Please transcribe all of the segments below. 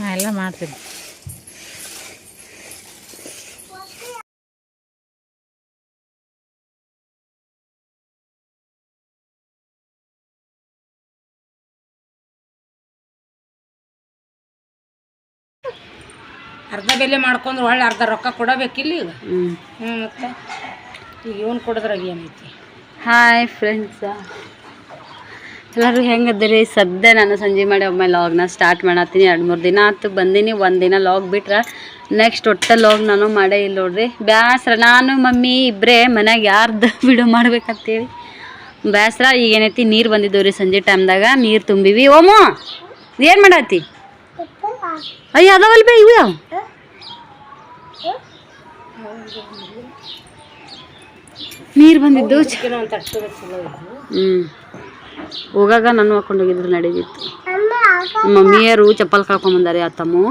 ನಾ ಎಲ್ಲ ಮಾಡ್ತೀನಿ. ಅರ್ಧ ಬೆಲೆ ಮಾಡ್ಕೊಂಡ್ರೆ ಒಳ್ಳೆ ಅರ್ಧ ರೊಕ್ಕ ಕೊಡಬೇಕಿಲ್ಲ ಈಗ. ಮತ್ತೆ ಈಗ ಇವನು ಕೊಡಿದ್ರಾಗ ಏನೈತಿ. ಹಾಯ್ ಫ್ರೆಂಡ್ಸ, ಎಲ್ಲರೂ ಹೆಂಗದ್ರಿ? ಸದ್ಯ ನಾನು ಸಂಜೆ ಮಾಡಿ ಒಮ್ಮೆ ಲಾಗ್ನ ಸ್ಟಾರ್ಟ್ ಮಾಡತ್ತೀನಿ. 2-3 ದಿನ ಆಯ್ತು ಬಂದೀನಿ. 1 ದಿನ ಲಾಗ್ ಬಿಟ್ರೆ ನೆಕ್ಸ್ಟ್ ಒಟ್ಟ ಲಾಗ್ ನಾನು ಮಾಡೇ ಇಲ್ಲ ನೋಡ್ರಿ. ಬ್ಯಾಸ್ರ ನಾನು ಮಮ್ಮಿ ಇಬ್ಬರೇ ಮನ್ಯಾಗ ಯಾರ್ದು ವಿಡಿಯೋ ಮಾಡ್ಬೇಕಂತೇಳಿ ಬ್ಯಾಸ್ರ. ಈಗ ಏನೈತಿ, ನೀರು ಬಂದಿದ್ದವು ರೀ ಸಂಜೆ ಟೈಮ್ದಾಗ. ನೀರು ತುಂಬಿವಿ. ಓಮೋ ಏನು ಮಾಡತ್ತಿ? ಅಯ್ಯ ಅದಾವಲ್ ಬೇ ಇವು ಯಾವ ನೀರು ಬಂದಿದ್ದು. ಹೋಗಾಗ ನಾನು ಹಾಕೊಂಡು ಹೋಗಿದ್ರು ನಡೀತಿತ್ತು. ಮಮ್ಮಿಯರು ಚಪ್ಪಲ್ ಕಳ್ಕೊಂಬಂದಾರೆ ಅತ್ತಮ್ಮು.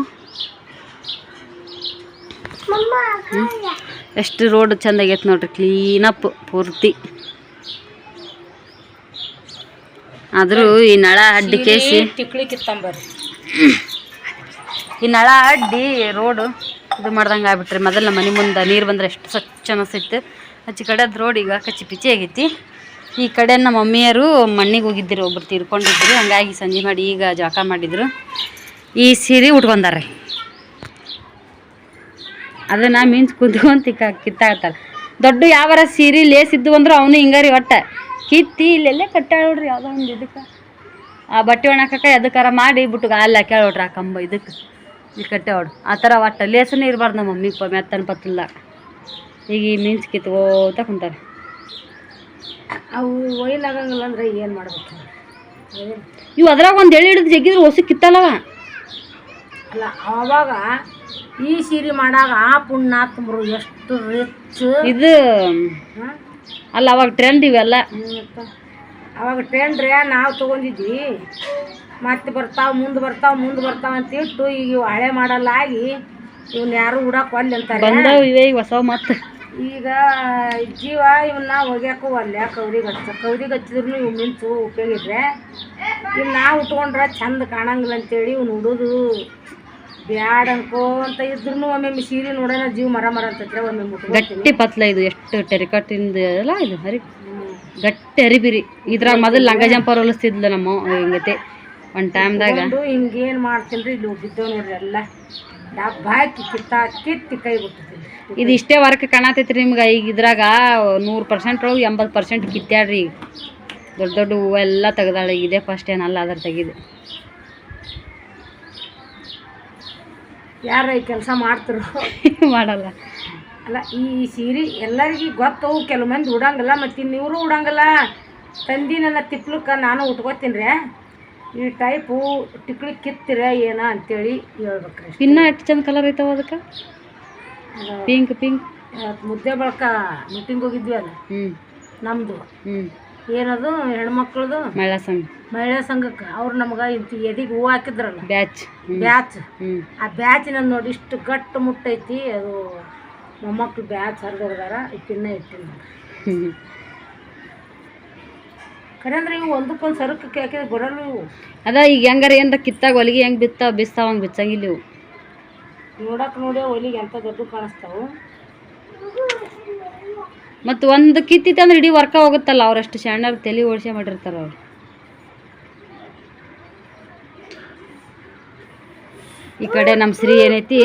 ಎಷ್ಟು ರೋಡ್ ಚಂದ ಆಗೈತೆ ನೋಡ್ರಿ, ಕ್ಲೀನಪ್ ಪೂರ್ತಿ. ಆದರೂ ಈ ನಳ ಅಡ್ಡಿ ಕೇಸಿ ಈ ನಳ ಅಡ್ಡಿ ರೋಡು ಇದು ಮಾಡ್ದಂಗೆ ಆಗ್ಬಿಟ್ರಿ. ಮೊದಲು ನಮ್ಮ ಮನೆ ಮುಂದೆ ನೀರು ಬಂದರೆ ಎಷ್ಟು ಸ್ವಚ್ಛ ಅನಿಸ್ತಿತ್ತು. ಆಚೆ ಕಡೆ ಅದು ರೋಡ್ ಈಗ ಕಚ್ಚಿ ಪಿಚ್ಚಿ ಆಗೈತಿ. ಈ ಕಡೆ ನಮ್ಮ ಮಮ್ಮಿಯರು ಮಣ್ಣಿಗೆ ಹೋಗಿದ್ರು, ಒಬ್ರು ತೀರ್ಕೊಂಡಿದ್ರು. ಹಂಗಾಗಿ ಸಂಜೆ ಮಾಡಿ ಈಗ ಜಳಕ ಮಾಡಿದ್ರು. ಈ ಸೀರೆ ಉಟ್ಕೊಂಡಾರೆ. ಅದನ್ನು ಮೀನ್ಸ್ ಕುಂತ್ಕೊಂತ ಕಿತ್ತಾಡ್ತಾರೆ. ದೊಡ್ಡ ಯಾವಾರ ಸೀರೆ ಲೇಸಿದ್ದು ಅಂದ್ರೆ ಅವನು ಹಿಂಗಾರಿ ಒಟ್ಟು ಕಿತ್ತಿ ಇಲ್ಲೆಲ್ಲೇ ಕಟ್ಟಾಳ ನೋಡ್ರಿ. ಯಾವುದೋ ಒಂದು ಇದಕ್ಕೆ ಆ ಬಟ್ಟೆ ಒಣಕಕ್ಕೆ ಅದಕ್ಕಾರ ಮಾಡಿ ಬಿಟ್ಟು ಅಲ್ಲಿ ಹಾಕ್ಯಾಳ ನೋಡ್ರಿ. ಆ ಕಂಬ ಇದಕ್ಕೆ ಇಲ್ಲಿ ಕಟ್ಟೆ ಹೊಡು ಆ ಥರ ಒಟ್ಟು ಲೇಸನೇ ಇರಬಾರ್ದು ನಮ್ಮ ಮಮ್ಮಿ ಮೆತ್ತನ ಪತ್ತಲ್ಲ. ಈಗ ಈ ಮೀನ್ಸ್ ಕಿತ್ಕೋತ ಕುಂತಾರೆ. ಅವು ಒಯ್ಲಾಗಂಗಿಲ್ಲ ಅಂದ್ರೆ ಏನು ಮಾಡ್ಬೇಕು? ಇವು ಅದ್ರಾಗ ಒಂದು ಎಳೆ ಹಿಡಿದು ಜಗ್ಗಿದ್ರು ಹೊಸ ಕಿತ್ತಲ್ಲವ. ಅಲ್ಲ ಆವಾಗ ಈ ಸೀರೆ ಮಾಡಾಗ ಆ ಪುಣ್ಯಾತ್ಮರು ಎಷ್ಟು ರಿಚ್ ಇದು ಅಲ್ಲ ಅವಾಗ ಟ್ರೆಂಡ್ ಇವೆಲ್ಲ. ಅವಾಗ ಟ್ರೆಂಡ್ರೆ ನಾವು ತೊಗೊಂಡಿದ್ವಿ. ಮತ್ತೆ ಮುಂದೆ ಬರ್ತಾವ ಅಂತಿಟ್ಟು ಈಗ ಇವು ಹಳೆ ಮಾಡಲ್ಲ ಆಗಿ ಇವನ್ನ ಯಾರು ಉಡಾಕ ಒಲ್ಲೆ ಅಂತಾರೆ. ಬಂದವು ಇವೇ ಹೊಸ ಮತ್ತೆ. ಈಗ ಜೀವ ಇವನ್ನ ಒಗ್ಯಾಕು ಒಲ್ಲೆ ಕೌರಿಗೆ ಹಚ್ಚಿದ್ರು ಇವು ಮಿಂಚು ಉಪಯೋಗ ಇದ್ರೆ ಇನ್ನು ನಾವು ಉಟ್ಕೊಂಡ್ರೆ ಚಂದ ಕಾಣಂಗಿಲ್ಲ ಅಂತೇಳಿ ಇವ್ನು ಉಡೋದು ಬ್ಯಾಡ ಅನ್ಕೋಂತ ಇದ್ರು ಒಮ್ಮೆ ಸೀರೆ ನೋಡೋಣ ಜೀವ ಮರ ಅಂತೈತ್ರೆ. ಒಮ್ಮೆ ಗಟ್ಟಿ ಪತ್ಲ ಇದು ಎಷ್ಟು ಟೆರಿಕಟ್ಟಿಂದ ಅಲ್ಲ ಇದು. ಹರಿ ಗಟ್ಟಿ ಹರಿಬಿರಿ. ಇದ್ರಾಗ ಮೊದಲು ಲಂಗ ಜಂಪರ್ ಹೊಲಿಸ್ತಿದ್ಲು ನಮ್ಮ ಹಿಂಗೈತೆ ಒಂದು ಟೈಮ್ದಾಗ. ಹಿಂಗೇನು ಮಾಡ್ತೀನಿ ರೀ, ಇಲ್ಲಿ ಬಿದ್ದವ್ ನೋಡ್ರಿ ಎಲ್ಲ ಡಬ್ಬ ಹಾಕಿ ಕಿತ್ತಿ ಕೈ ಬಿಡ್ತೀನಿ. ಇದು ಇಷ್ಟೇ ವರ್ಕ್ ಕಾಣತೈತ್ರಿ ನಿಮ್ಗೆ. ಈಗ ಇದ್ರಾಗ 100% ಒಳಗೆ 80% ಕಿತ್ತಾಡ್ರಿ. ಈಗ ದೊಡ್ಡ ದೊಡ್ಡ ಹೂವೆಲ್ಲ ತೆಗ್ದಾಳೆ. ಇದೇ ಫಸ್ಟ್ ಏನಲ್ಲ ಅದ್ರ ತೆಗಿದೆ. ಯಾರ ಈ ಕೆಲಸ ಮಾಡ್ತಿರು ಮಾಡಲ್ಲ. ಅಲ್ಲ ಈ ಸೀರೆ ಎಲ್ಲರಿಗೂ ಗೊತ್ತವು, ಕೆಲವು ಮಂದಿ ಉಡಂಗಿಲ್ಲ. ಮತ್ತು ಇನ್ನಿವರು ಉಡಂಗಿಲ್ಲ. ತಂದಿನೆಲ್ಲ ತಿಪ್ಲಕ್ಕೆ ನಾನು ಉಟ್ಕೋತೀನಿ ರೀ. ಈ ಟೈಪು ಟಿಕ್ಳಿ ಕಿತ್ತಿರ ಏನ ಅಂತೇಳಿ ಹೇಳ್ಬೇಕ್ರಿ. ಇನ್ನ ಎಷ್ಟು ಚಂದ ಕಲರ್ ಐತವ ಅದಕ್ಕೆ. ಪಿಂಕ್ ಮುದ್ದೆ ಬಳಕ ಮೀಟಿಂಗ್ ಹೋಗಿದ್ವಿ ಅಲ್ಲ ನಮ್ಮದು. ಏನದು ಹೆಣ್ಮಕ್ಳದು ಮಹಿಳಾ ಸಂಘಕ್ಕೆ ಅವ್ರು ನಮ್ಗೆ ಎದಿಗೆ ಹೂವು ಹಾಕಿದ್ರಲ್ಲ ಬ್ಯಾಚ್. ಆ ಬ್ಯಾಚಿನ ನೋಡಿ ಇಷ್ಟು ಗಟ್ಟು ಮುಟ್ಟೈತಿ. ಅದು ಮೊಮ್ಮಕ್ಳು ಬ್ಯಾಚ್ ಹರಿದೋಗ್ದಾರ. ಇಟ್ಟಿನ ಇಟ್ಟಿನ ಖರೆ ಅಂದ್ರೆ ಇವು ಒಂದಕ್ಕೊಂದು ಸರಕ್ಕೆ ಹಾಕಿದ್ರೆ ಬರಲ್ಲ ಇವು. ಅದ ಈಗ ಹೆಂಗಾರ ಏನಾರ ಕಿತ್ತಾಗ ಹೊಲಿಗೆ ಹೆಂಗೆ ಬಿಸ್ತಾವ ಹಂಗೆ ಬಿಚ್ಚಂಗಿಲ್ಲ ಇವು. ನೋಡಕ್ಕೆ ನೋಡಿ ಹೊಲಿಗೆ ಎಂತ ದೊಡ್ಡ ಕಾಣಿಸ್ತಾವು. ಮತ್ತು ಒಂದು ಕಿತ್ತಿತ್ತು ಅಂದ್ರೆ ಇಡೀ ವರ್ಕ ಹೋಗುತ್ತಲ್ಲ. ಅವರಷ್ಟು ಶಾಣ್ಯರು ತಲೆ ಓಡಿಸೇ ಮಾಡಿರ್ತಾರೆ ಅವ್ರು. ಈ ಕಡೆ ನಮ್ಮ ಸ್ತ್ರೀ ಏನೈತಿ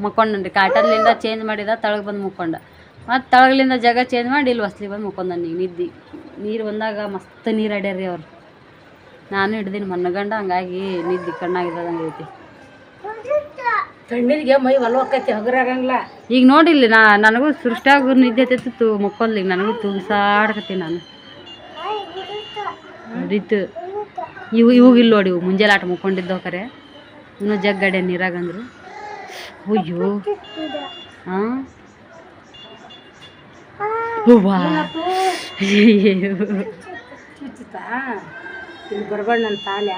ಮುಕ್ಕೊಂಡ್ರಿ. ಕಾಟನ್ಲಿಂದ ಚೇಂಜ್ ಮಾಡಿದ ತಳಗೆ ಬಂದು ಮುಕ್ಕೊಂಡ. ಮತ್ತು ತಳಗಲಿಂದ ಜಾಗ ಚೇಂಜ್ ಮಾಡಿ ಇಲ್ಲಿ ಹೊಸ್ಲಿ ಬಂದು ಮುಕ್ಕೊಂಡ. ನಿದ್ದೆ ನೀರು ಬಂದಾಗ ಮಸ್ತ್ ನೀರು ಅಡ್ಯಾರ್ರಿ ಅವ್ರು. ನಾನು ಹಿಡ್ದೀನಿ ಮನ್ನಗಂಡ. ಹಂಗಾಗಿ ನಿದ್ದೆ ಕಣ್ಣಾಗಿದ್ದಂಗೆ ಐತಿ. ತಣ್ಣೀರಿಗೆ ಮೈ ಹೊಲವಕ್ಕೈತಿ, ಹಗರಾಗಂಗಿಲ್ಲ. ಈಗ ನೋಡಿಲ್ಲ ನನಗೂ ಸೃಷ್ಟಿಯಾಗ ನಿದ್ದೆ ಐತಿತ್ತು ಮುಕ್ಕೊಲ್ಲಿ. ನನಗೂ ತುಗಿಸಾಡ್ಕತ್ತೀನಿ ನಾನು. ಹೊಡಿತು ಇವಾಗಿಲ್ಲ ನೋಡಿ. ಇವು ಮುಂಜಾನೆ ಆಟ ಮುಕ್ಕೊಂಡಿದ್ದವು ಕರೆ. ಇನ್ನೂ ಜಗ್ಗಡೆ ನೀರಾಗಂದ್ರು. ಅಯ್ಯೋ ಹಾಂ ಹೂವಾ ಚುಚ್ಚುತ್ತಾ ಇಲ್ಲಿ ಬರ್ಬೇಡ ನನ್ನ ತಾಲ್ಯ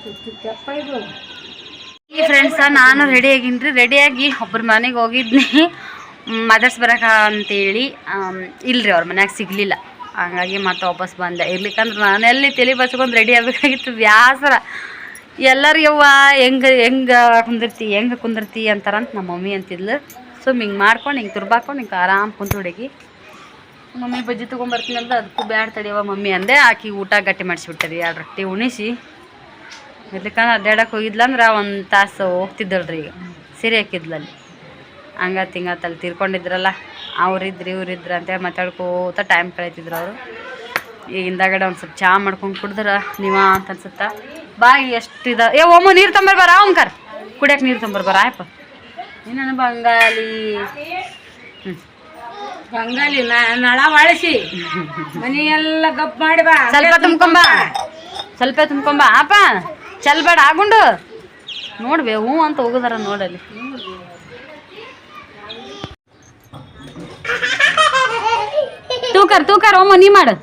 ಚುಚ್ಚುತ್ತಪ್ಪ ಇದು. ಈ ಫ್ರೆಂಡ್ಸ ನಾನು ರೆಡಿ ಆಗಿನ್ರಿ. ರೆಡಿಯಾಗಿ ಒಬ್ಬರ ಮನೆಗೆ ಹೋಗಿದ್ನಿ ಮದರ್ಸ್ ಬರಕ ಅಂತೇಳಿ. ಇಲ್ರಿ ಅವ್ರ ಮನ್ಯಾಗ ಸಿಗಲಿಲ್ಲ. ಹಂಗಾಗಿ ಮತ್ತೆ ವಾಪಸ್ ಬಂದೆ. ಇರ್ಲಿಕ್ಕಂದ್ರೆ ನಾನು ಎಲ್ಲಿ ತಲೆ ಬಚ್ಕೊಂಡು ರೆಡಿ ಆಗಬೇಕಾಗಿತ್ತು. ಬ್ಯಾಸರ ಎಲ್ಲರೂ ಯವ್ವ ಹೆಂಗೆ ಕುಂದಿರ್ತಿ ಅಂತಾರಂತ ನಮ್ಮ ಮಮ್ಮಿ ಅಂತಿದ್ಲು. ಸುಮ್ಮ ಹಿಂಗೆ ಮಾಡ್ಕೊಂಡು ಹಿಂಗೆ ತುರ್ಬಾಕೊಂಡು ಹಿಂಗೆ ಆರಾಮ್ ಕುಂತು ಹುಡುಗಿ. ಮಮ್ಮಿ ಬಜ್ಜಿ ತೊಗೊಂಬರ್ತೀನಿ ಅಂತ ಅದಕ್ಕೂ ಬ್ಯಾಡ ತಡಿಯವ ಮಮ್ಮಿ ಅಂದೆ. ಆಕಿ ಊಟ ಗಟ್ಟಿ ಮಾಡಿಸ್ಬಿಟ್ಟರಿ 2 ರೊಟ್ಟಿ ಉಣಿಸಿ. ಇರ್ಲಿಕ್ಕಂದ್ರೆ ಅಡ್ಡಾಡಕ್ಕೆ ಹೋಗಿದ್ಲಂದ್ರೆ 1 ತಾಸು ಹೋಗ್ತಿದ್ದಳ್ರಿ. ಈಗ ಸೀರೆ ಹಾಕಿದ್ಲಲ್ಲಿ ಹಂಗತ್ತಲ್ಲಿ ತೀರ್ಕೊಂಡಿದ್ರಲ್ಲ, ಅವ್ರಿದ್ರು ಇವ್ರಿದ್ರು ಅಂತೇಳಿ ಮಾತಾಡ್ಕೋತ ಟೈಮ್ ಕಳೀತಿದ್ರು ಅವರು. ಈಗ ಹಿಂದಾಗಡೆ ಒಂದು ಸ್ವಲ್ಪ ಚಹಾ ಮಾಡ್ಕೊಂಡು ಕುಡಿದ್ರೆ ನೀವ ಅಂತ ಅನ್ಸುತ್ತಾ. ಬಾಯಿ ಎಷ್ಟಿದೆ ಒಮ್ಮ ನೀರು ತೊಂಬರ್ಬಾರ ಅವಂಕರ್ ಕುಡಿಯೋಕೆ ನೀರು ತೊಂಬರ್ಬಾರ ಆಯಪ್ಪ. ನೀನು ಬಂಗಾಲಿ ಬಂಗಾಲಿ ನಳ ಮಾಡಿಸಿ ಮನೆಯೆಲ್ಲ ಗಪ್ ಮಾಡಿ ಬಾ. ಸ್ವಲ್ಪ ತುಂಬ್ಕೊಂಬ ಅಪ್ಪ ಚಲ್ಬೇಡ ಆಗುಂಡು ನೋಡ್ಬೇ ಹ್ಞೂ ಅಂತ ಹೋಗುದಾರ ನೋಡಲ್ಲಿ. ತೂಕರ್ ಒಮ್ಮ ನೀ ಮಾಡು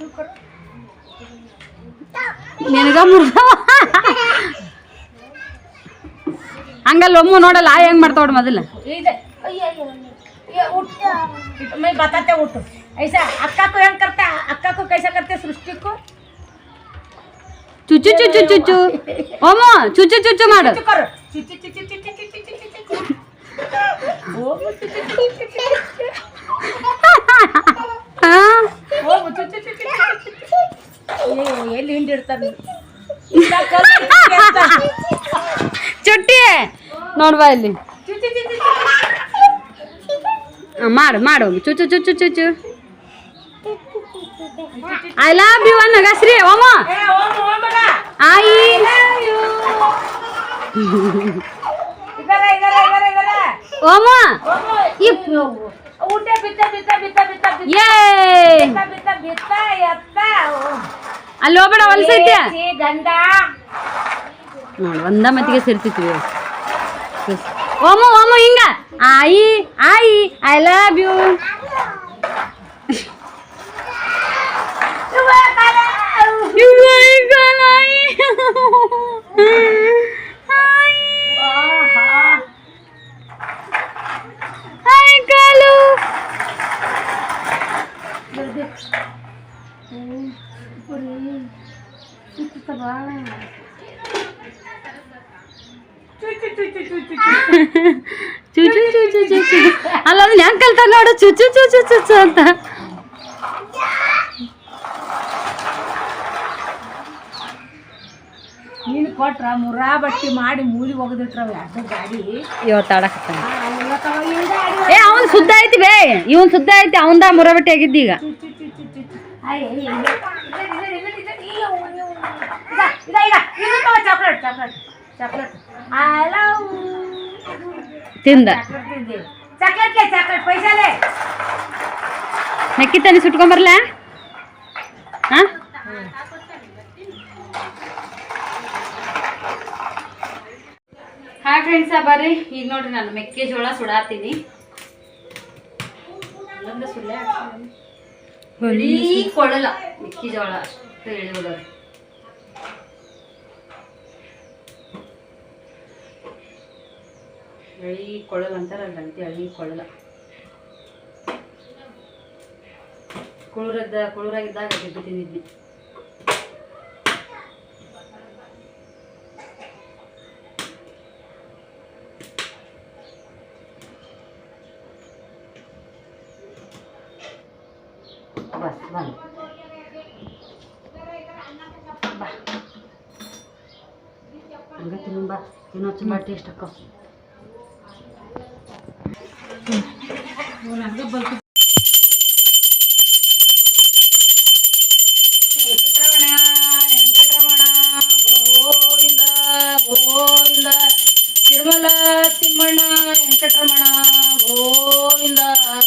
ನಿನಗ ಹಂಗಲ್ಲ ಒಮ್ಮ ನೋಡಲ್ಲ ಹೆಂಗ್ ಮಾಡ್ತಾವ ಮೊದಲು बताते उठ ऐसा अक्का को हेंग करता अक्का को कैसा करते सृष्टि को ಚುಚ್ಚು ಚುಚ್ಚು ಚುಚ್ಚು ಓಮ ಚುಚ್ಚು ಚುಚ್ಚು ಮಾಡು. करो चुचु चुचु चुचु चुचु चुचु ओ चुचु चुचु ओ चुचु चुचु ए ಎಲ್ಲಿ ಹಿಂಡಿಡ್ತಾನೆ ಚುಟ್ಟಿ ನೋಡ್ಬಾ ಇಲ್ಲಿ ಮಾಡು ಚುಚ್ಚು ಚುಚ್ಚು ಚುಚ್ಚು. ಐ ಲವ್ ಯು ಅನ್ನ ಗಸ್ರಿ ಓಮ ಐ ಓಮ ಅಲ್ಲಿ ಹೋಗ್ಬೇಡ ಹೊಲ್ಸೈತಿ ನೋಡು ಒಂದ ಮತ್ತಿಗೆ ಸೇರ್ತಿದ್ವಿ. ಓಮ ಹಿಂಗ ಐ ಲವ್ ಯು. ಚುಚು ಚುಚು ಚುಚು ಅಲ್ಲ ಅದನ್ನ ಹೆಂಗ್ ಕಲ್ತ ನೋಡು ಚುಚು ಚುಚು ಚುಚು ಅಂತ. ನೀನು ಕೊಟ್ರ ಮುರಾ ಬಟ್ಟಿ ಮಾಡಿ ಮೂರಿ ಒಗದಿಟ್ರವ ಎರಡು ಗಾಡಿ ಇವತ್ತು ಆಡಕತ್ತಾನ. ಅವನ್ ಸುದ್ದ ಐತಿ ಬೇ ಇವನ್ ಸುದ್ದ ಐತಿ ಅವಂದ ಮುರಬಟ್ಟಿ ಆಗಿದ್ದ ಈಗ. Chocolate chocolate chocolate I love ತಿಂದ ಚಾಕ್ಲೇಟ್ ಚಾಕ್ಲೇಟ್ ಪೈಸಾಲೆ ಮೆಕ್ಕಿ ತನಿ ಸುಟ್ಕೊಂಬರ್ಲ. ಹಾಯ್ ಫ್ರೆಂಡ್ಸ ಬರ್ರಿ ಈಗ ನೋಡ್ರಿ ನಾನು ಮೆಕ್ಕೆಜೋಳ ಸುಡಾತೀನಿ. ಕೊಡಲ್ಲ ಮೆಕ್ಕೆಜೋಳ ಅಷ್ಟು ಎಳೆಯೋದು. ಎಳಿ ಕೊಳಲ್ ಅಂತಾರಲ್ಲ ಅಂತ ಎಳಿ ಕೊಳಲ ಕುಳುರಾಗಿದ್ದಾಗ ಗೆದ್ದು ತಿಂದಿದ್ನಿ. ಬಸ್ ಬಂದು ಹಂಗೆ ತಿನ್ನಂಬ ತಿನ್ನೋ ತುಂಬ ಟೇಸ್ಟ್ ಅಕ್ಕ. ಗೋವಿಂದ ಗೋವಿಂದ ತಿರುಮಲ ತಿಮ್ಮಣ್ಣ ವೆಂಕಟರಮಣ ಗೋವಿಂದ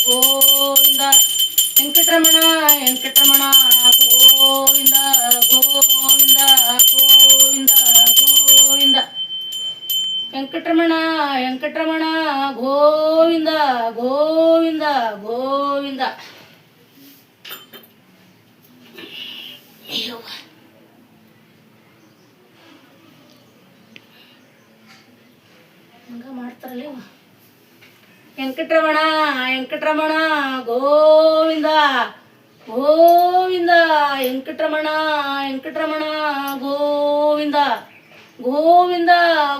ಗೋವಿಂದ ವೆಂಕಟರಮಣ ವೆಂಕಟರಮಣ ಗೋವಿಂದ ಗೋವಿಂದ ಗೋವಿಂದ ಗೋವಿಂದ ವೆಂಕಟರಮಣ ವೆಂಕಟರಮಣ ಗೋವಿಂದ ಗೋವಿಂದ ಗೋವಿಂದ. ಹಂಗ ಮಾಡ್ತಾರಲ್ಲ ವೆಂಕಟರಮಣ ವೆಂಕಟರಮಣ ಗೋವಿಂದ ಗೋವಿಂದ ವೆಂಕಟರಮಣ ವೆಂಕಟರಮಣ ಗೋವಿಂದ ಗೋವಿಂದ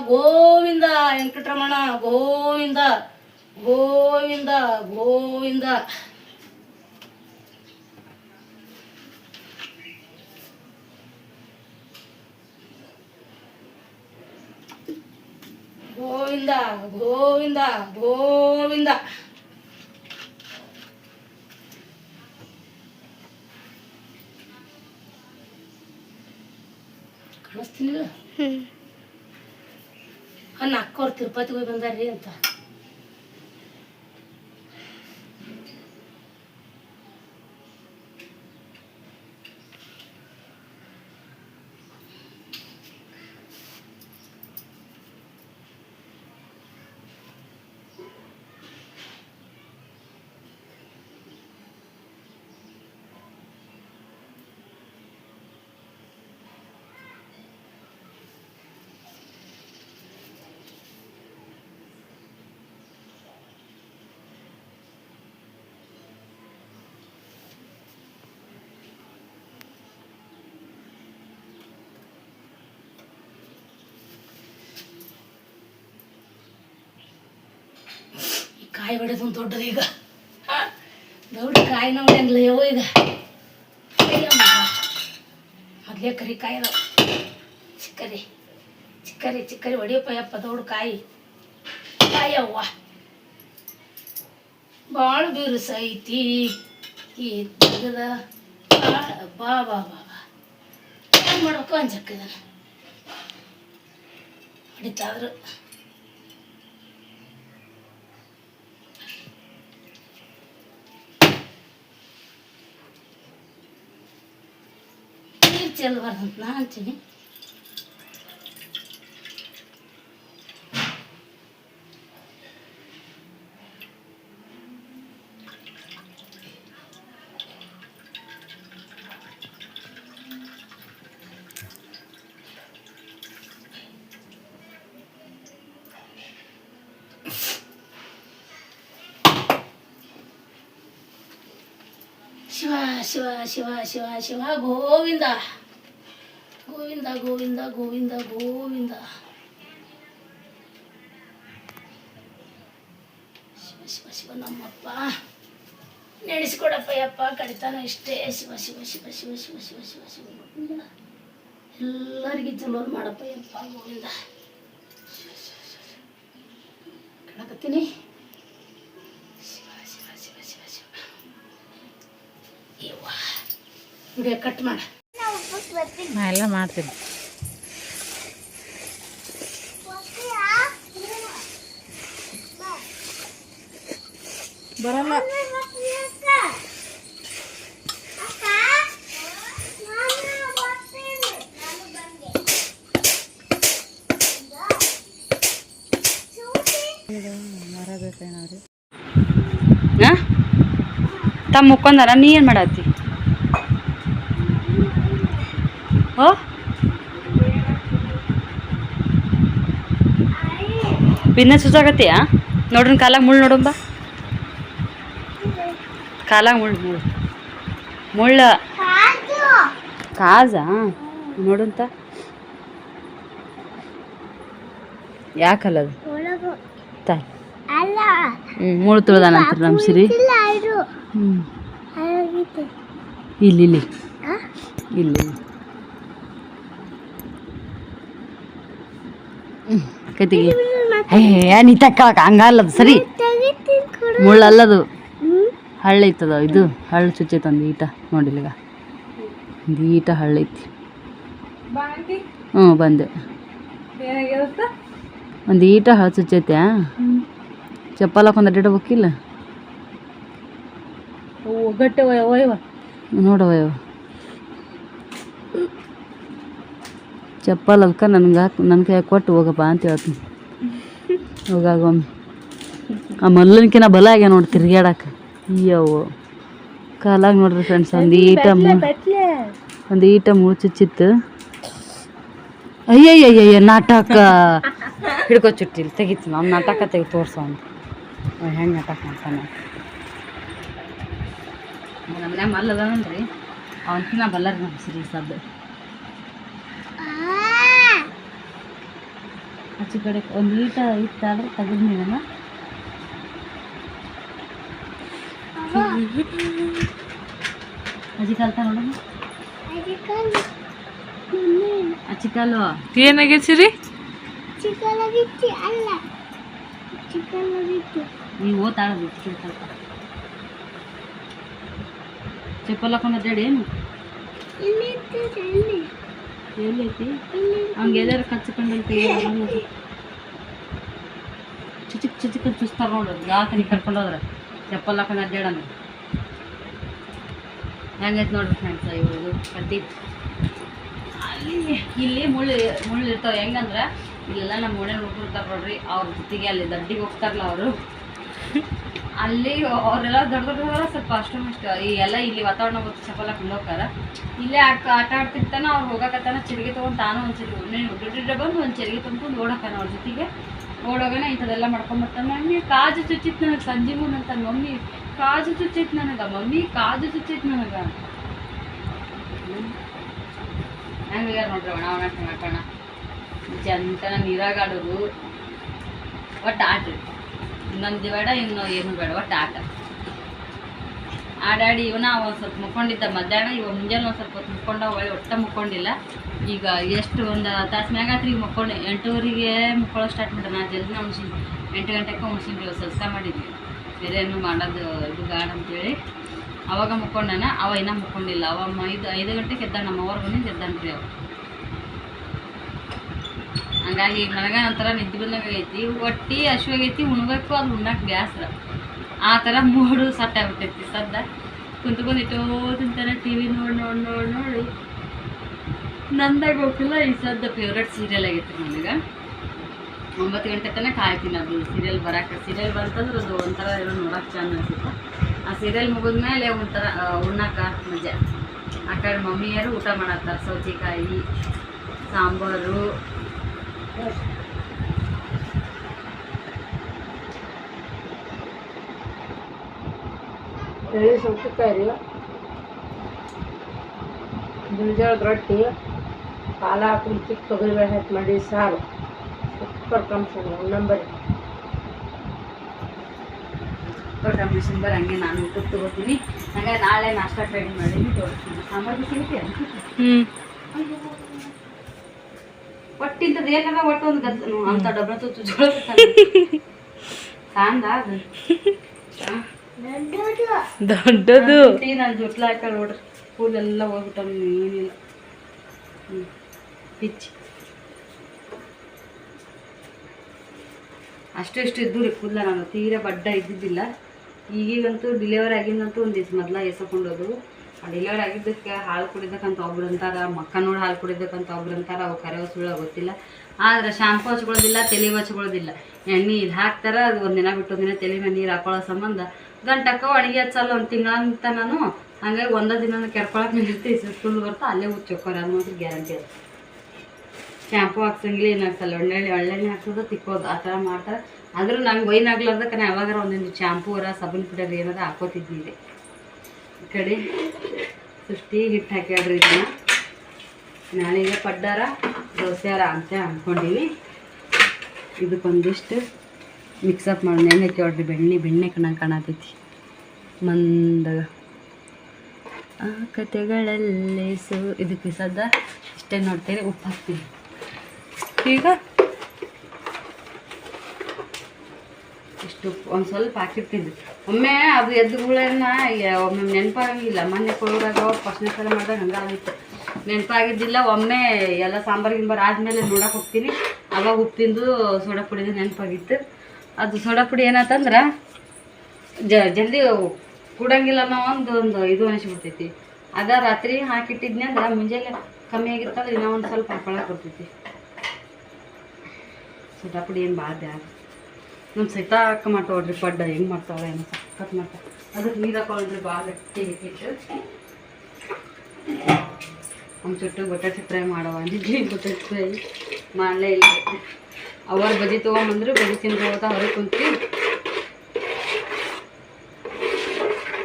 ಗೋವಿಂದ ವೆಂಕಟರಮಣ ಗೋವಿಂದ ಗೋವಿಂದ ಗೋವಿಂದ ಗೋವಿಂದ ಗೋವಿಂದ ಗೋವಿಂದ ಕಾಣಿಸ್ತೀನಿಲ್ಲ ಅಕ್ಕವ್ರು ತಿರುಪತಿಗೆ ಹೋಗಿ ಬಂದಾರ್ರಿ ಅಂತ ಕಾಯಿ ಹೊಡೆದು ಒಂದು ದೊಡ್ಡದು ಈಗ ದೊಡ್ಡ ಕಾಯಿನ ಹೊಡೆಯಂಗಿಲ್ಲ ಯೋ ಈಗ ಮೊದಲೇ ಕರಿ ಕಾಯಿ ಅದಾವ ಚಿಕ್ಕರಿ ಚಿಕ್ಕರಿ ಚಿಕ್ಕರಿ ಹೊಡಿಯಪ್ಪ ಯಪ್ಪ ದೊಡ್ಡ ಕಾಯಿ ಕಾಯವ್ವ ಭಾಳ ಬಿರುಸೈತಿ ಈ ತೆಗೆದ ಬಾ ಬಾ ಬಾ ಬಾ ಏನು ಮಾಡ್ಬೇಕು ಅನ್ಸಕ್ಕಿದ ಹೊಡಿತಾದ್ರು ಚೆಲ್ಲಬಾರ್ದಂತ ನಾ ಅಂತೀನಿ ಶಿವ ಶಿವ ಶಿವ ಶಿವ ಶಿವ ಗೋವಿಂದ ಗೋವಿಂದ ಗೋವಿಂದ ಗೋವಿಂದ ಗೋವಿಂದ ಶಿವ ಶಿವ ಶಿವ ನಮ್ಮಪ್ಪ ನಡೆಸ್ಕೊಡಪ್ಪ ಯಪ್ಪ ಕಡಿತಾನ ಇಷ್ಟೇ ಶಿವ ಶಿವ ಶಿವ ಶಿವ ಶಿವ ಶಿವ ಶಿವ ಶಿವ ಗೋವಿಂದ ಎಲ್ಲರಿಗೆ ಚಲೋದು ಮಾಡಪ್ಪ ಯಪ್ಪ ಗೋವಿಂದ ಕಡಕತ್ತೀನಿ ಶಿವ ಶಿವ ಶಿವ ಶಿವ ಶಿವ ಯವ್ವ ವಿಡಿಯೋ ಕಟ್ ಮಾಡ ನಾ ಎಲ್ಲ ಮಾಡ್ತೀನಿ ಬರಲ್ಲ ಮರ ಬೇಕೇನಾದ್ರು ತಮ್ಮ ಮುಕ್ಕೊಂದಾರ ನೀ ಏನು ಮಾಡತ್ತಿ ಓ ಬಿನ್ನ ಸುಜಾಗತ್ತೀಯ ನೋಡ್ರಿ ಕಾಲಾಗ ಮುಳ್ಳು ನೋಡಂಬ ಕಾಲಾಗ ಮುಳ್ಳು ಮುಳ್ಳು ಮುಳ್ಳ ಕಾಜಾ ನೋಡುಂತ ಯಾಕಲ್ಲದು ತಾಯಿ ಮುಳ್ಳು ತುಳ್ದಾನಂತ ನಮ್ಮ ಸಿರಿ ಇಲ್ಲಿ ಇಲ್ಲಿ ಇಲ್ಲಿ ಕತಿಗೆ ನೀ ತಕ್ಕ ಹಂಗಲ್ಲದು ಸರಿ ಮುಳ್ಳಲ್ಲದು ಹಳ್ಳ ಐತದ ಇದು ಹಳ್ಳ ಚುಚ್ಚೈತೆ ಒಂದು ಈಟ ನೋಡಿಲ್ಲ ಒಂದು ಈಟ ಹಳ್ಳ ಐತಿ ಹ್ಞೂ ಬಂದೆ ಒಂದು ಈಟ ಹಳ್ಳ ಚುಚ್ಚೈತೆ ಚಪ್ಪಲ್ ಹಾಕೊಂಡು ಅಡ್ಡಾಡಬೇಕಿಲ್ಲ ಗಟ್ಟೆ ಒಯ್ಯವ ನೋಡವ ಚಪ್ಪಲ್ ಅದಕ್ಕೆ ನನ್ನ ಕೈ ಕೊಟ್ಟು ಹೋಗಪ್ಪ ಅಂತ ಹೇಳ್ತೀನಿ ಹೋಗಾಗೊಮ್ಮೆ ಆ ಮಲ್ಲನ್ಕಿನ ಬಲ ಆಗ್ಯ ನೋಡಿ ತಿರ್ಗ್ಯಾಡಕ್ಕೆ ಅಯ್ಯವು ಕಾಲಾಗ ನೋಡ್ರಿ ಫ್ರೆಂಡ್ಸ್ ಒಂದು ಈಟ ಮುಳು ಚುಚ್ಚಿತ್ತು ಅಯ್ಯಯ್ಯಯ್ಯ ನಾಟಕ ಹಿಡ್ಕೊ ಚುಟ್ಟಿಲ್ಲ ತೆಗಿತೀನಿ ಅವ್ನು ನಾಟಕ ತೆಗಿ ತೋರ್ಸೋ ಅಂತ ಹೆಂಗೆ ನಾಟಕ ಮಾಡ್ತಾನೆ ಮನ್ಯಾಗ ಮಲ್ಲ ಅದಾವನ್ರಿ ಅವನ್ಕಿನ ಬಲ್ಲರ್ ನಮ್ಸ್ರಿ ಸದ್ದು ಆಚೆ ಕಡೆ ಒಂದು ಈಟ ಇತ್ತಾದ್ರೆ ತೆಗೆದ್ಮೇಲೆ ಅಜ್ಜಿ ಕಲ್ತ ನೋಡೋಣ ಚಿಕಲ್ಲು ಏನಾಗೈತಿ ರೀ ನೀವು ಓತಾಡೋದು ಚಿಕಲ್ ಕಲ್ತ ಚಪ್ಪಲ್ ಹಾಕೊಂಡು ಅಡ್ಡಾಡಿ ಏನು ಎಲ್ಲೈತಿ ಹಂಗೆ ಎಲ್ಲಾರು ಕಚ್ಕೊಂಡೈತಿ ಚಿಚಿಕ್ ಚುಸ್ತಾರ ನೋಡೋದು ಯಾವ ಕಡೆ ಕರ್ಕೊಂಡೋದ್ರೆ ಚಪ್ಪಲ್ ಹಾಕೊಂಡು ಅಡ್ಡಾಡೋಣ ಹೆಂಗೈತೆ ನೋಡ್ರಿ ಫ್ರೆಂಡ್ಸ ಇವ್ರದ್ದು ಕಡ್ಡಿ ಇಲ್ಲಿ ಮುಳ್ಳು ಇರ್ತಾವೆ ಹೆಂಗಂದ್ರೆ ಇಲ್ಲೆಲ್ಲ ನಮ್ಮ ಓಣೆ ಹುಡುಗರು ಇರ್ತಾರೆ ನೋಡ್ರಿ ಅವ್ರ ಜೊತೆಗೆ ಅಲ್ಲಿ ದಡ್ಡಿಗೆ ಹೋಗ್ತಾರಲ್ಲ ಅವರು ಅಲ್ಲಿ ಅವರೆಲ್ಲ ದೊಡ್ಡ ಸ್ವಲ್ಪ ಅಷ್ಟು ಈ ಎಲ್ಲ ಇಲ್ಲಿ ವಾತಾವರಣ ಗೊತ್ತು ಚಪ್ಪಲ್ ಹಾಕೊಂಡು ಹೋಗ್ತಾರ ಇಲ್ಲೇ ಆಟ ಆಡ್ತಿರ್ತಾನೆ ಅವ್ರು ಹೋಗಕತ್ತಾನ ಚರಿಗೆ ತೊಗೊಂಡು ತಾನು ಒಂದು ಬಂದು ಒಂದು ಚರಿಗೆ ತುಂಬ್ಕೊಂಡು ಓಡೋಕಾನ ಅವ್ರ ಜೊತೆಗೆ ಓಡೋಗನ ಇಂಥದ್ದೆಲ್ಲ ಮಾಡ್ಕೊಂಬರ್ತಾನೆ ಮಮ್ಮಿ ಕಾಜು ಚುಚ್ಚಿತ್ತು ನನಗೆ ಸಂಜೆ ಮುಂದೆ ಅಂತಾನೆ ಮಮ್ಮಿ ಕಾಜು ಚುಚ್ಚಿತ್ತು ನನಗೆ ಮಮ್ಮಿ ಕಾಜು ಚುಚ್ಚಿತ್ತು ನನಗೆ ಹೆಂಗ ನೋಡ್ರಿ ಒಣ ಹಾಕೋಣ ಚಂತನ ನೀರಾಗ ಆಡೋದು ಒಟ್ಟು ಆಟ ಇನ್ನೊಂದು ಬೇಡ ಇನ್ನು ಏನು ಬೇಡ ಒಟ್ಟು ಆಟ ಆಡಾಡಿ ಇವನ ಒಂದು ಸ್ವಲ್ಪ ಮುಕ್ಕೊಂಡಿದ್ದ ಮಧ್ಯಾಹ್ನ ಇವಾಗ ಮುಂಜಾನೆ ಒಂದು ಸ್ವಲ್ಪ ಹೊತ್ತು ಮುಕ್ಕೊಂಡ ಒಳ್ಳೆ ಒಟ್ಟ ಮುಕ್ಕೊಂಡಿಲ್ಲ ಈಗ ಎಷ್ಟು ಒಂದು ತಾಸು ಮ್ಯಾಗ ಆತ್ರಿ ಈಗ ಮುಕ್ಕೊಂಡು 8:00ಗೆ ಮುಕ್ಕೊಳ್ಳೋ ಸ್ಟಾರ್ಟ್ ಮಾಡಿದೆ ನಾನು ಜಲ್ದಿನ ಉಣ್ಸಿನಿ 8 ಗಂಟೆಗೆ ಉಣ್ಸಿನ್ರಿ ಸಸ್ತ ಮಾಡಿದ್ವಿ ಬೇರೆ ಏನು ಮಾಡೋದು ಇದು ಗಾಡ್ ಅಂತೇಳಿ ಅವಾಗ ಮುಕ್ಕೊಂಡಾನ ಅವ ಇನ್ನೂ ಮುಕ್ಕೊಂಡಿಲ್ಲ ಅವ 5 ಗಂಟೆಗೆ ಎದ್ದಾನ ನಮ್ಮ ಅವ್ರ ಬಂದು ಎದ್ದಾನ್ರಿ ಅವ ಹಂಗಾಗಿ ಈಗ ನನಗೆ ಒಂಥರ ನಿದ್ದೆ ಬಂದಂಗೆ ಆಗೈತಿ ಒಟ್ಟಿ ಹಶ್ವಾಗೈತಿ ಉಣ್ಬೇಕು ಅದು ಉಣ್ಣಕ್ಕೆ ಬೇಸರ ಆ ಥರ ಮೂಡು ಸಟ್ ಆಗ್ಬಿಟ್ಟೈತಿ ಸದ್ದ ಕುಂತ್ಕೊಂಡಿಟ್ಟು ತಿಂತಾರೆ ಟಿ ವಿ ನೋಡಿ ನಂದಾಗ ಹೋಗಿಲ್ಲ ಈ ಸದ್ದ ಫೇವ್ರೇಟ್ ಸೀರಿಯಲ್ ಆಗೈತಿ ನನಗೆ 9 ಗಂಟೆ ತನಕ ಕಾಯ್ತೀನಿ ಅದು ಸೀರಿಯಲ್ ಬರೋಕೆ ಸೀರಿಯಲ್ ಬಂತಂದ್ರೆ ಅದು ಒಂಥರ ಏನೋ ನೋಡೋಕೆ ಚೆಂದ ಅನ್ಸುತ್ತೆ ಆ ಸೀರಿಯಲ್ ಮುಗಿದ್ಮೇಲೆ ಒಂಥರ ಉಣ್ಣಕ್ಕೆ ಮಜಾ ಆ ಕಡೆ ಮಮ್ಮಿಯರು ಊಟ ಮಾಡತ್ತಾರೆ ಸೌತೆಕಾಯಿ ಸಾಂಬಾರು ಸೌತೆಕಾಯಿ ರೀ ಗಿಳಿಜೋಳದ ರೊಟ್ಟಿ ಪಾಲ ಹಾಕೊಂಡು ಚಿಕ್ಕ ತೊಗರಿಬೇಳೆ ಹಾಕಿ ಮಾಡಿ ಸಾರು ಸೂಪರ್ ಕಾಂಬಿನೇಷನ್ ನಂಬರ್ ಕಾಂಬಿನೇಷನ್ ಹಂಗೆ ನಾನು ಊಟಕ್ಕೆ ತೊಗೋತೀನಿ ಹಂಗೆ ನಾಳೆ ನಾಷ್ಟ ರೆಡಿ ಮಾಡೀನಿ ತೋರಿಸ್ತೀನಿ ಸಾಂಬಾರು ಸಿಗುತ್ತೆ ಒಟ್ಟಿಂತದ್ದು ಏನಾರ ಒಟ್ಟು ಒಂದು ಗದ್ದು ಅಂತ ಡಬ್ಬ ತುತ್ತು ಜೋಳ ಸಾಂದ ಅದು ದೊಡ್ಡದು ನಾನು ಜೊಟ್ಲ ಹಾಕಿ ನೋಡ್ರಿ ಕೂಲೆಲ್ಲ ಹೋಗ್ಬಿಟ್ಟ ಏನಿಲ್ಲ ಪಿಚ್ಚಿ ಅಷ್ಟು ಇಷ್ಟು ಇದ್ದು ರೀ ಕೂದಲ ನಾನು ತೀರಾ ಬಡ್ಡ ಇದ್ದಿದ್ದಿಲ್ಲ ಈಗೀಗಂತೂ ಡಿಲಿವರಿ ಆಗಿದ್ದಂತೂ ಒಂದು ದಿವ್ಸ ಮೊದಲ ಎಸಕೊಂಡೋದು ಆ ಡಿಲಿವರಿ ಆಗಿದ್ದಕ್ಕೆ ಹಾಲು ಕುಡಿದಕ್ಕಂತ ಒಬ್ರು ಅಂತಾರೆ ಮಕ್ಕ ನೋಡಿ ಹಾಲು ಕುಡಿದಕ್ಕಂತ ಒಬ್ರು ಅಂತಾರೆ ಅವು ಕರೆಯೋ ಸುಳ್ಳ ಗೊತ್ತಿಲ್ಲ ಆದ್ರೆ ಶಾಂಪು ಹಚ್ಕೊಳ್ಳೋದಿಲ್ಲ ತಲೆ ಹಚ್ಕೊಳ್ಳೋದಿಲ್ಲ ಎಣ್ಣೆ ಇದು ಹಾಕ್ತಾರೆ ಅದು ಒಂದಿನ ಬಿಟ್ಟು ಒಂದಿನ ತಲೆ ಮೇಲೆ ನೀರು ಹಾಕೊಳ್ಳೋ ಸಂಬಂಧ ಗಂಟಕ್ಕ ಒಣಗಿ ಹಚ್ಚಲ್ಲ ಒಂದು ತಿಂಗಳಂತ ನಾನು ಹಂಗಾಗಿ ಒಂದೇ ದಿನ ಕೆರ್ಕೊಳಕ್ಕೆ ನಿಲ್ತೀವಿ ಸುಳ್ಳು ಬರ್ತಾ ಅಲ್ಲೇ ಉಚ್ಚೋಕೋರಿ ಅದು ಮಾತ್ರ ಗ್ಯಾರಂಟಿ ಅದು ಶಾಂಪು ಹಾಕ್ಸಂಗಿಲ್ಲ ಏನು ಹಾಕ್ಸಲ್ಲ ಒಳ್ಳೆಣ್ಣೆ ಹಾಕ್ಸೋದು ತಿಕ್ಕೋದು ಆ ಥರ ಮಾಡ್ತಾರೆ ಆದರೂ ನಂಗೆ ವೈನ್ ಆಗ್ಲಾರ್ದಕ್ಕೆ ನಾ ಯಾವಾಗಾರ ಒಂದೊಂದು ಶಾಂಪೂರ ಸಬನ್ ಪುಡರ್ ಏನಾರ ಹಾಕೋತಿದ್ದೀವಿ ಈ ಕಡೆ ಸೃಷ್ಟಿ ಹಿಟ್ಟು ಹಾಕ್ಯಾಡ್ರಿ ಇದನ್ನ ನಾಳೆಗೆ ಪಡ್ಡಾರ ದೋಸೆಯಾರ ಅಂತ ಅಂದ್ಕೊಂಡೀವಿ ಇದಕ್ಕೊಂದಿಷ್ಟು ಮಿಕ್ಸಪ್ ಮಾಡೋಣ ಹೆಂಗೈತಿ ನೋಡ್ರಿ ಬೆಣ್ಣೆ ಕಣ್ಣಂಗೆ ಕಾಣತೈತಿ ಮಂದಾಗ ಆ ಕತೆಗಳಲ್ಲಿ ಇದಕ್ಕೆ ಸದ್ದ ಇಷ್ಟೇ ನೋಡ್ತೀರಿ ಉಪ್ಪು ಹಾಕ್ತೀವಿ ಈಗ ಇಷ್ಟು ಒಂದು ಸ್ವಲ್ಪ ಹಾಕಿರ್ತೀನಿ ಒಮ್ಮೆ ಅದು ಎದ್ದುಗಳನ್ನ ಒಮ್ಮೆ ನೆನಪಾಗಿಲ್ಲ ಮೊನ್ನೆ ಕೊಡೋರಾಗ ಫಸ್ಟ್ನೇ ಸಲ ಮಾಡಿದಾಗ ಹಂಗಾಗಿತ್ತು ನೆನಪಾಗಿದ್ದಿಲ್ಲ ಒಮ್ಮೆ ಎಲ್ಲ ಸಾಂಬಾರು ಗಿಂಬಾರು ಆದಮೇಲೆ ನೋಡಕ್ಕೆ ಹೋಗ್ತೀನಿ ಅವಾಗ ಉಪ್ಪಿಂದು ಸೋಡಾ ಪುಡಿದು ನೆನಪಾಗಿತ್ತು ಅದು ಸೋಡಾ ಪುಡಿ ಏನಾತಂದ್ರೆ ಜಲ್ದಿ ಕುಡಂಗಿಲ್ಲ ಅನ್ನೋ ಒಂದು ಇದು ಅನಿಸ್ಬಿಡ್ತೈತಿ ಅದ ರಾತ್ರಿ ಹಾಕಿಟ್ಟಿದ್ನಿ ಅಂದ್ರೆ ಮುಂಜಾನೆ ಕಮ್ಮಿ ಆಗಿರ್ತಂದ್ರೆ ಇನ್ನೂ ಒಂದು ಸ್ವಲ್ಪ ಹಾಕೊಳಕ್ಕೆ ಬರ್ತೈತಿ ಸೋಡಾ ಪುಡಿ ಏನು ಭಾಳ ಬ್ಯಾಡ ನಮ್ಮ ಸೈತಾ ಅಕ್ಕ ಮಾಡ್ತಾವ್ರಿ ಪಡ್ಡ ಹೆಂಗೆ ಮಾಡ್ತಾಳೆ ಏನೋ ಸಕ್ಕತ್ ಮಾಡ್ತಾಳೆ ಅದಕ್ಕೆ ನೀರು ಹಾಕೊಳ್ರಿ ಭಾಳ ಗಟ್ಟಿ ಇಟ್ಟಿಟ್ಟು ಒಂದು ಚುಟ್ಟು ಬಟಾಟೆ ಫ್ರೈ ಮಾಡವ ಅಂದಿದ್ವಿ ಬಟಾಟೆ ಫ್ರೈ ಮಾಡಲೇ ಇಲ್ಲ ಅವ್ರ ಬಜಿ ತೊಗೊಂಬಂದ್ರು ಬಜಿ ತಿನ್ಕೋತಾ ಹೊರಗೆ ಕುಂತು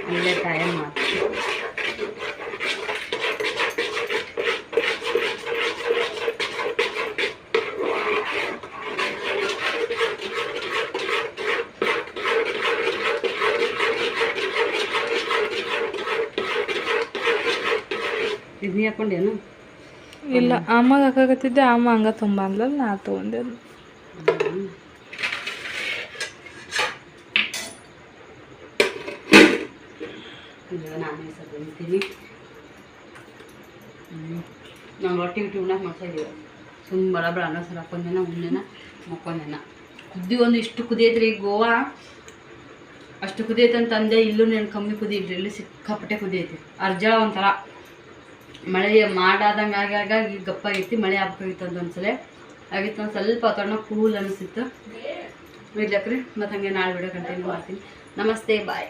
ಅಲ್ಲೇ ಟೈಮ್ ಮಾಡ್ತೀವಿ ಹಾಕೊಂಡೇನು? ಇಲ್ಲ ಅಮ್ಮಗೆ ಹಾಕಾಕತ್ತಿದ್ದೆ, ಅಮ್ಮ ಹಂಗ ತುಂಬ ಅಂದ್ಲಲ್ಲ, ನಾ ತೊಗೊಂಡೆ. ನಾನೇ ಸ್ವಲ್ಪ ನಿಂತೀನಿ. ನಾವು ರೊಟ್ಟಿ ಬಿಟ್ಟು ಉಣ್ಣಾಕ ಮಾಡ್ತಾಯಿದ್ದೀವಿ. ಸುಮ್ಮನೆ ಬರಬರ ಅನ್ನ ಸರ್ ಹಾಕೊಂಡೇನ, ಉಣ್ಣೆನ ಮಕ್ಕೊಂಡೇನ. ಕುದ್ದಿ ಒಂದು ಇಷ್ಟು ಕುದಿಯೈತ್ರಿ ಗೋವಾ, ಅಷ್ಟು ಕುದಿಯೈತೆ ಅಂತ ಅಂದೆ. ಇಲ್ಲೂ ನಾನು ಕಮ್ಮಿ ಕುದಿಯಿದ್ರಿ, ಇಲ್ಲಿ ಸಿಕ್ಕಾಪಟ್ಟೆ ಕುದಿಯೈತಿ. ಅರ್ಜಳ ಒಂಥರ ಮಳೆ ಮಾಡಾದಂಗೆ ಆಗಾಗ ಈಗ ಗಪ್ಪಾಗೈತಿ. ಮಳೆ ಆಗ್ಬೇಕಾಗಿತ್ತು ಅಂತ ಒಂದ್ಸಲ ಆಗಿತ್ತು, ಒಂದು ಸ್ವಲ್ಪ ವಾತಾವರಣ ಕೂಲ್ ಅನಿಸಿತ್ತು. ಇಡ್ಲಕ್ರಿ ಮತ್ತು ಹಂಗೆ ನಾಳೆ ವಿಡಿಯೋ ಕಂಟಿನ್ಯೂ ಮಾಡ್ತೀನಿ. ನಮಸ್ತೆ, ಬಾಯ್.